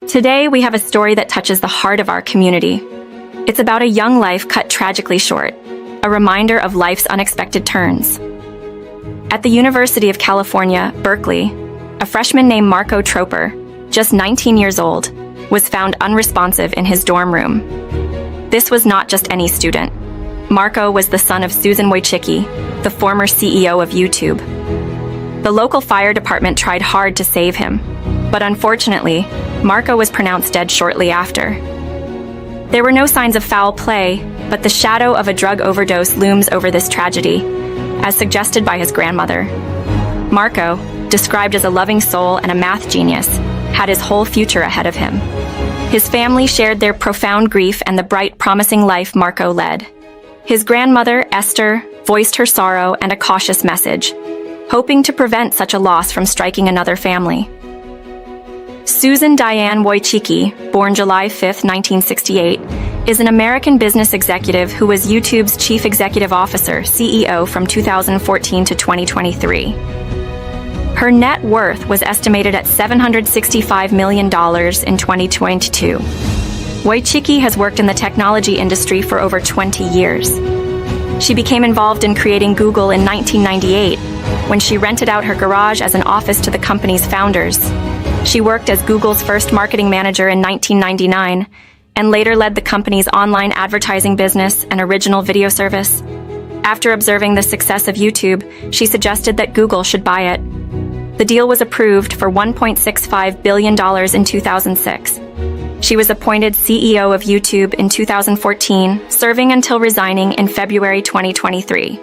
Today, we have a story that touches the heart of our community. It's about a young life cut tragically short, a reminder of life's unexpected turns. At the University of California, Berkeley, a freshman named Marco Troper, just 19 years old, was found unresponsive in his dorm room. This was not just any student. Marco was the son of Susan Wojcicki, the former CEO of YouTube. The local fire department tried hard to save him, but unfortunately, Marco was pronounced dead shortly after. There were no signs of foul play, but the shadow of a drug overdose looms over this tragedy, as suggested by his grandmother. Marco, described as a loving soul and a math genius, had his whole future ahead of him. His family shared their profound grief and the bright, promising life Marco led. His grandmother, Esther, voiced her sorrow and a cautious message, hoping to prevent such a loss from striking another family. Susan Wojcicki, born July 5, 1968, is an American business executive who was YouTube's Chief Executive Officer, CEO, from 2014 to 2023. Her net worth was estimated at $765 million in 2022. Wojcicki has worked in the technology industry for over 20 years. She became involved in creating Google in 1998, when she rented out her garage as an office to the company's founders. She worked as Google's first marketing manager in 1999, and later led the company's online advertising business and original video service. After observing the success of YouTube, she suggested that Google should buy it. The deal was approved for $1.65 billion in 2006. She was appointed CEO of YouTube in 2014, serving until resigning in February 2023.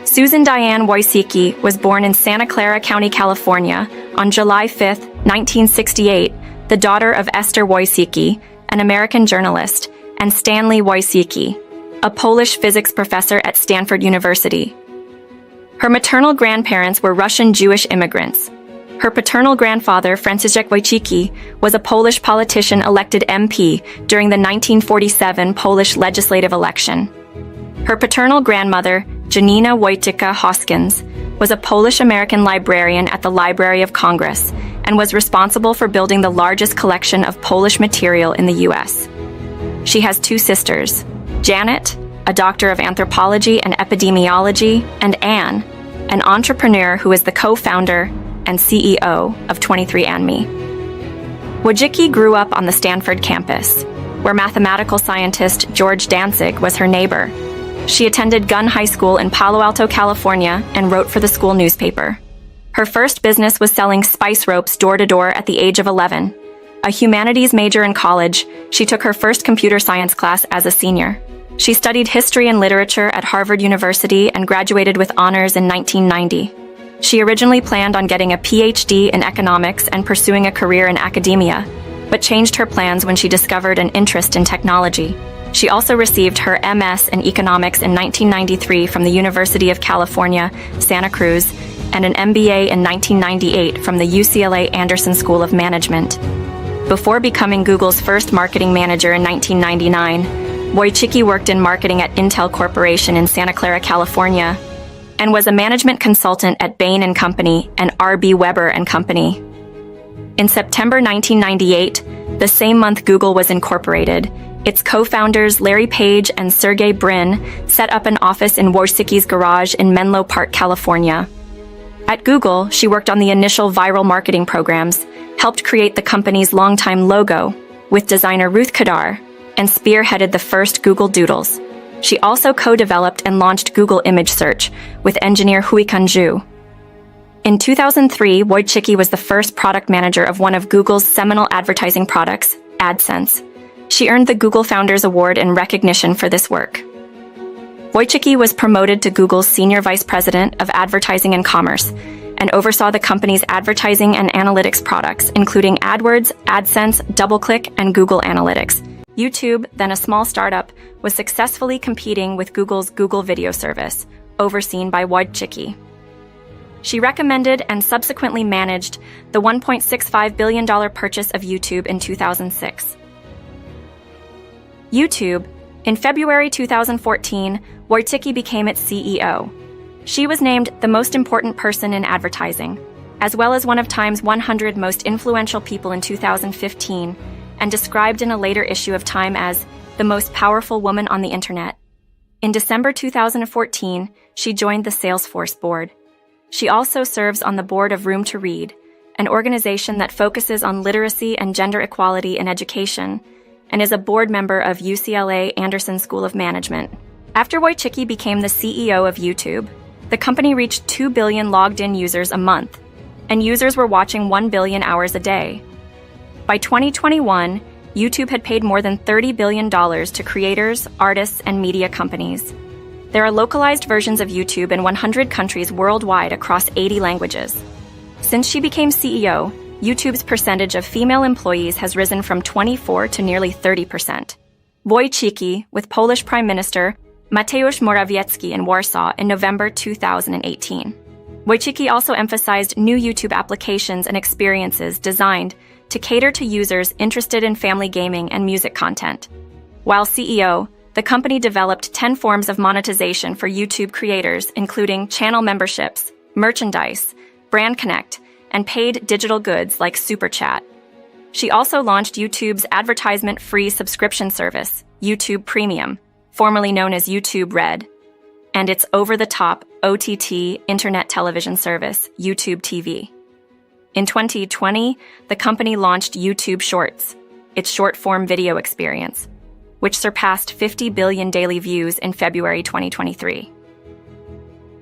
Susan Wojcicki was born in Santa Clara County, California, on July 5, 1968, the daughter of Esther Wojcicki, an American journalist, and Stanley Wojcicki, a Polish physics professor at Stanford University. Her maternal grandparents were Russian Jewish immigrants. Her paternal grandfather, Franciszek Wojcicki, was a Polish politician elected MP during the 1947 Polish legislative election. Her paternal grandmother, Janina Wojtyka Hoskins, was a Polish-American librarian at the Library of Congress and was responsible for building the largest collection of Polish material in the U.S. She has two sisters, Janet, a doctor of anthropology and epidemiology, and Anne, an entrepreneur who is the co-founder and CEO of 23andMe. Wojcicki grew up on the Stanford campus, where mathematical scientist George Dantzig was her neighbor. She attended Gunn High School in Palo Alto, California, and wrote for the school newspaper. Her first business was selling spice ropes door-to-door at the age of 11. A humanities major in college, she took her first computer science class as a senior. She studied history and literature at Harvard University and graduated with honors in 1990. She originally planned on getting a PhD in economics and pursuing a career in academia, but changed her plans when she discovered an interest in technology. She also received her MS in economics in 1993 from the University of California, Santa Cruz, and an MBA in 1998 from the UCLA Anderson School of Management. Before becoming Google's first marketing manager in 1999, Wojcicki worked in marketing at Intel Corporation in Santa Clara, California, and was a management consultant at Bain & Company and R.B. Weber & Company. In September 1998, the same month Google was incorporated, its co-founders Larry Page and Sergey Brin set up an office in Wojcicki's garage in Menlo Park, California. At Google, she worked on the initial viral marketing programs, helped create the company's longtime logo with designer Ruth Kadar, and spearheaded the first Google Doodles. She also co-developed and launched Google Image Search with engineer Huikan Zhu. In 2003, Wojcicki was the first product manager of one of Google's seminal advertising products, AdSense. She earned the Google Founders Award in recognition for this work. Wojcicki was promoted to Google's Senior Vice President of Advertising and Commerce and oversaw the company's advertising and analytics products, including AdWords, AdSense, DoubleClick, and Google Analytics. YouTube, then a small startup, was successfully competing with Google's Google Video service, overseen by Wojcicki. She recommended and subsequently managed the $1.65 billion purchase of YouTube in 2006. YouTube. In February 2014, Wojcicki became its CEO. She was named the most important person in advertising, as well as one of Time's 100 most influential people in 2015, and described in a later issue of Time as the most powerful woman on the internet. In December 2014, she joined the Salesforce board. She also serves on the board of Room to Read, an organization that focuses on literacy and gender equality in education, and is a board member of UCLA Anderson School of Management. After Wojcicki became the CEO of YouTube, the company reached 2 billion logged-in users a month, and users were watching 1 billion hours a day. By 2021, YouTube had paid more than $30 billion to creators, artists, and media companies. There are localized versions of YouTube in 100 countries worldwide across 80 languages. Since she became CEO, YouTube's percentage of female employees has risen from 24% to nearly 30%. Wojcicki, with Polish Prime Minister Mateusz Morawiecki in Warsaw in November 2018. Wojcicki also emphasized new YouTube applications and experiences designed to cater to users interested in family gaming and music content. While CEO, the company developed 10 forms of monetization for YouTube creators, including channel memberships, merchandise, brand connect, and paid digital goods like Super Chat. She also launched YouTube's advertisement-free subscription service, YouTube Premium, formerly known as YouTube Red, and its over-the-top OTT internet television service, YouTube TV. In 2020, the company launched YouTube Shorts, its short-form video experience, which surpassed 50 billion daily views in February 2023.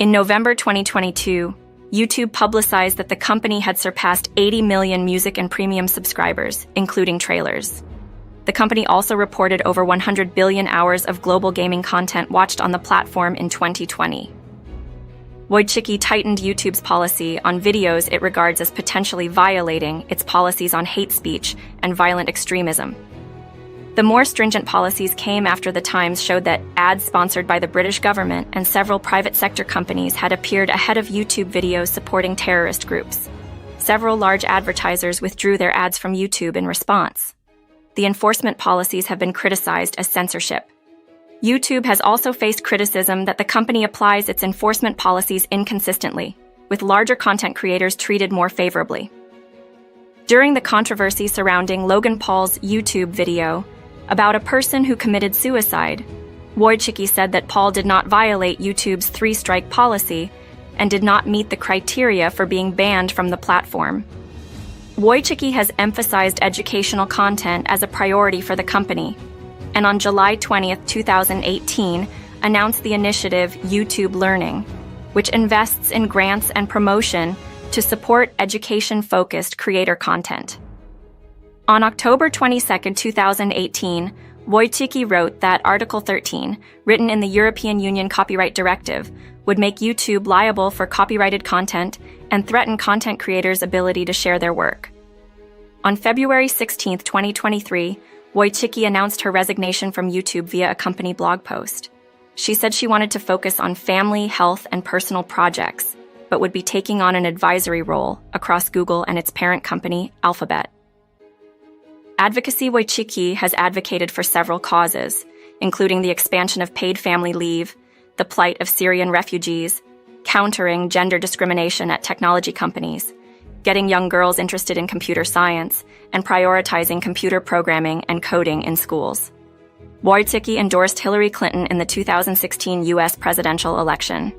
In November 2022, YouTube publicized that the company had surpassed 80 million music and premium subscribers, including trailers. The company also reported over 100 billion hours of global gaming content watched on the platform in 2020. Wojcicki tightened YouTube's policy on videos it regards as potentially violating its policies on hate speech and violent extremism. The more stringent policies came after the Times showed that ads sponsored by the British government and several private sector companies had appeared ahead of YouTube videos supporting terrorist groups. Several large advertisers withdrew their ads from YouTube in response. The enforcement policies have been criticized as censorship. YouTube has also faced criticism that the company applies its enforcement policies inconsistently, with larger content creators treated more favorably. During the controversy surrounding Logan Paul's YouTube video about a person who committed suicide, Wojcicki said that Paul did not violate YouTube's three-strike policy and did not meet the criteria for being banned from the platform. Wojcicki has emphasized educational content as a priority for the company, and on July 20, 2018, announced the initiative YouTube Learning, which invests in grants and promotion to support education-focused creator content. On October 22, 2018, Wojcicki wrote that Article 13, written in the European Union Copyright Directive, would make YouTube liable for copyrighted content and threaten content creators' ability to share their work. On February 16, 2023, Wojcicki announced her resignation from YouTube via a company blog post. She said she wanted to focus on family, health, and personal projects, but would be taking on an advisory role across Google and its parent company, Alphabet. Advocacy Wojcicki has advocated for several causes, including the expansion of paid family leave, the plight of Syrian refugees, countering gender discrimination at technology companies, getting young girls interested in computer science, and prioritizing computer programming and coding in schools. Wojcicki endorsed Hillary Clinton in the 2016 U.S. presidential election.